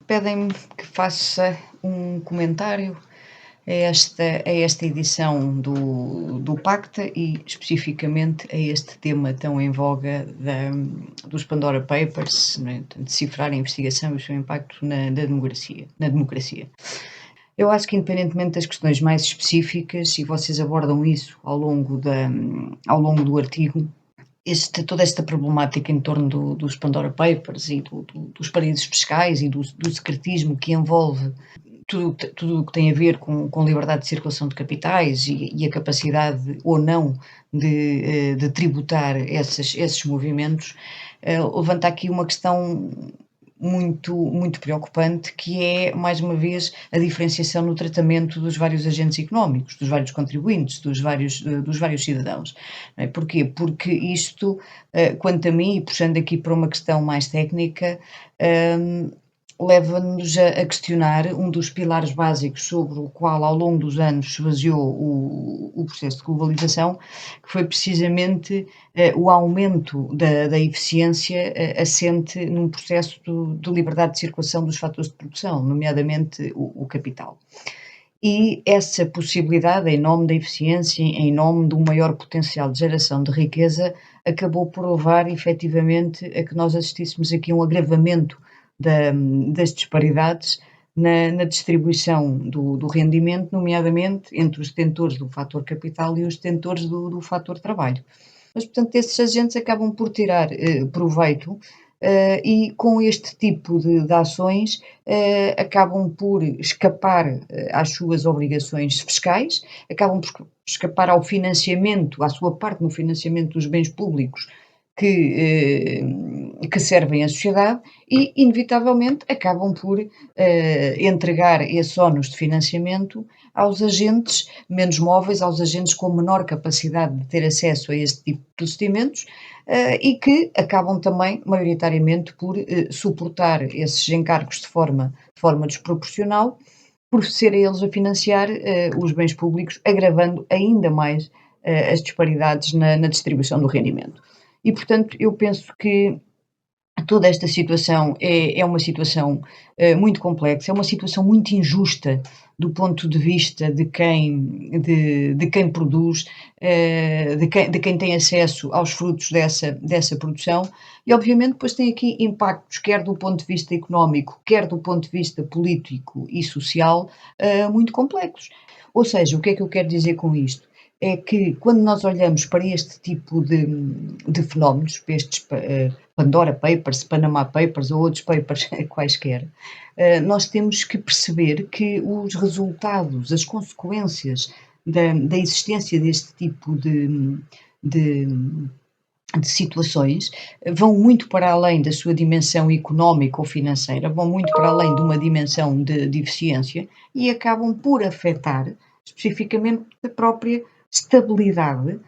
pedem-me que faça um comentário a esta edição do Pacta e especificamente a este tema tão em voga dos Pandora Papers, né, decifrar a investigação e o seu impacto na democracia. Eu acho que independentemente das questões mais específicas, e vocês abordam isso ao longo do artigo, toda esta problemática em torno dos Pandora Papers e dos paraísos fiscais e do secretismo que envolve tudo o que tem a ver com liberdade de circulação de capitais e a capacidade ou não de tributar esses movimentos, levanta aqui uma questão muito, muito preocupante, que é, mais uma vez, a diferenciação no tratamento dos vários agentes económicos, dos vários contribuintes, dos vários cidadãos. Não é? Porquê? Porque isto, quanto a mim, e puxando aqui para uma questão mais técnica, leva-nos a questionar um dos pilares básicos sobre o qual, ao longo dos anos, se baseou o processo de globalização, que foi precisamente o aumento da eficiência assente num processo de liberdade de circulação dos fatores de produção, nomeadamente o capital. E essa possibilidade, em nome da eficiência, em nome de um maior potencial de geração de riqueza, acabou por levar efetivamente a que nós assistíssemos aqui a um agravamento das disparidades na distribuição do rendimento, nomeadamente entre os detentores do fator capital e os detentores do fator trabalho. Mas, portanto, esses agentes acabam por tirar proveito e com este tipo de ações acabam por escapar às suas obrigações fiscais, acabam por escapar ao financiamento, à sua parte no financiamento dos bens públicos que servem à sociedade e, inevitavelmente, acabam por entregar esses ónus de financiamento aos agentes menos móveis, aos agentes com menor capacidade de ter acesso a este tipo de procedimentos e que acabam também, maioritariamente, por suportar esses encargos de forma desproporcional, por serem eles a financiar os bens públicos, agravando ainda mais as disparidades na distribuição do rendimento. E, portanto, eu penso que toda esta situação é uma situação muito complexa, é uma situação muito injusta do ponto de vista de quem produz, de quem tem acesso aos frutos dessa produção e, obviamente, depois tem aqui impactos, quer do ponto de vista económico, quer do ponto de vista político e social, muito complexos. Ou seja, o que é que eu quero dizer com isto? É que quando nós olhamos para este tipo de fenómenos, para estes Pandora Papers, Panama Papers ou outros papers quaisquer, nós temos que perceber que os resultados, as consequências da existência deste tipo de situações vão muito para além da sua dimensão económica ou financeira, vão muito para além de uma dimensão de eficiência e acabam por afetar especificamente a própria estabilidade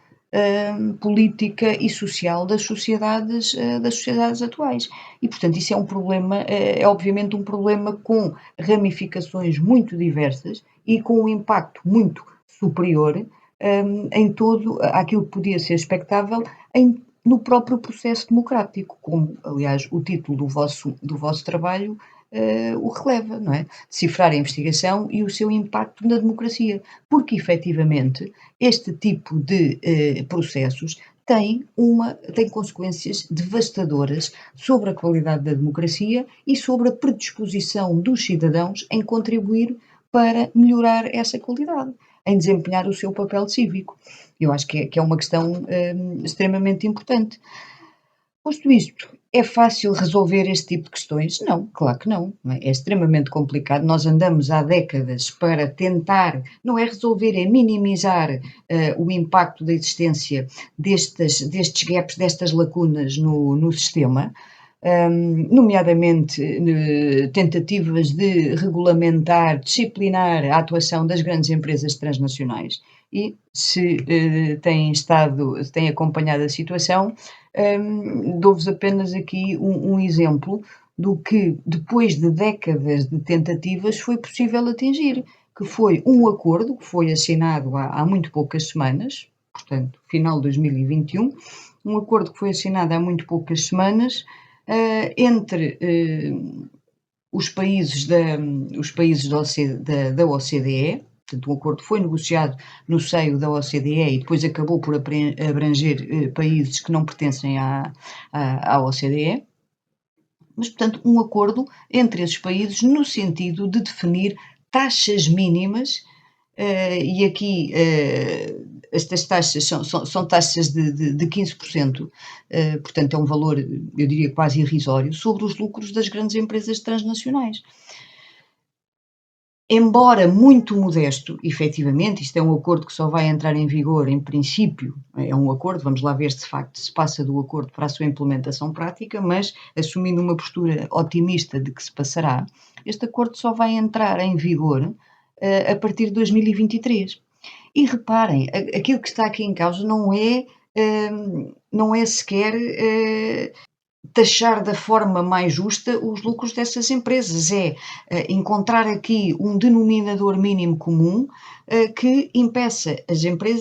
política e social das sociedades atuais. E, portanto, isso é um problema, é obviamente um problema com ramificações muito diversas e com um impacto muito superior em todo aquilo que podia ser expectável no próprio processo democrático, como, aliás, o título do vosso trabalho o releva, não é? Decifrar a investigação e o seu impacto na democracia, porque efetivamente este tipo de processos tem consequências devastadoras sobre a qualidade da democracia e sobre a predisposição dos cidadãos em contribuir para melhorar essa qualidade, em desempenhar o seu papel cívico. Eu acho que é uma questão extremamente importante. Posto isto, é fácil resolver este tipo de questões? Não, claro que não. É extremamente complicado. Nós andamos há décadas para tentar, não é resolver, é minimizar o impacto da existência destes gaps, destas lacunas no sistema, nomeadamente tentativas de regulamentar, disciplinar a atuação das grandes empresas transnacionais. E se têm acompanhado a situação, dou-vos apenas aqui um exemplo do que, depois de décadas de tentativas, foi possível atingir, que foi um acordo que foi assinado há muito poucas semanas, portanto, final de 2021, um acordo que foi assinado há muito poucas semanas entre os países da OCDE, portanto, o acordo foi negociado no seio da OCDE e depois acabou por abranger países que não pertencem à OCDE, mas, portanto, um acordo entre esses países no sentido de definir taxas mínimas, e aqui estas taxas são taxas de 15%, portanto é um valor, eu diria, quase irrisório, sobre os lucros das grandes empresas transnacionais. Embora muito modesto, efetivamente, isto é um acordo que só vai entrar em vigor, em princípio, é um acordo, vamos lá ver se de facto se passa do acordo para a sua implementação prática, mas assumindo uma postura otimista de que se passará, este acordo só vai entrar em vigor a partir de 2023. E reparem, aquilo que está aqui em causa não é sequer taxar da forma mais justa os lucros dessas empresas, é encontrar aqui um denominador mínimo comum que impeça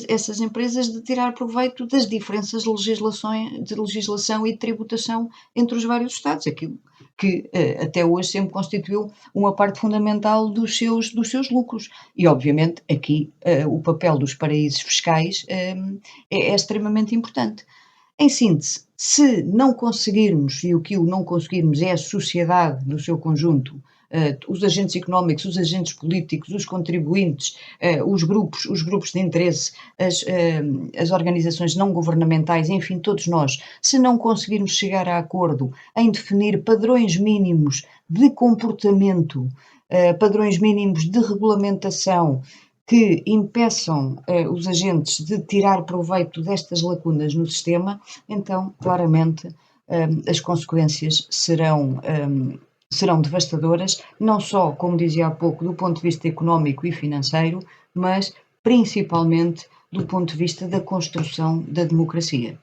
essas empresas de tirar proveito das diferenças de legislação e de tributação entre os vários Estados, aquilo que até hoje sempre constituiu uma parte fundamental dos seus lucros. E, obviamente, aqui o papel dos paraísos fiscais é extremamente importante. Em síntese, se não conseguirmos, e o não conseguirmos é a sociedade no seu conjunto, os agentes económicos, os agentes políticos, os contribuintes, os grupos de interesse, as organizações não governamentais, enfim, todos nós, se não conseguirmos chegar a acordo em definir padrões mínimos de comportamento, padrões mínimos de regulamentação, que impeçam os agentes de tirar proveito destas lacunas no sistema, então, claramente, as consequências serão devastadoras, não só, como dizia há pouco, do ponto de vista económico e financeiro, mas principalmente do ponto de vista da construção da democracia.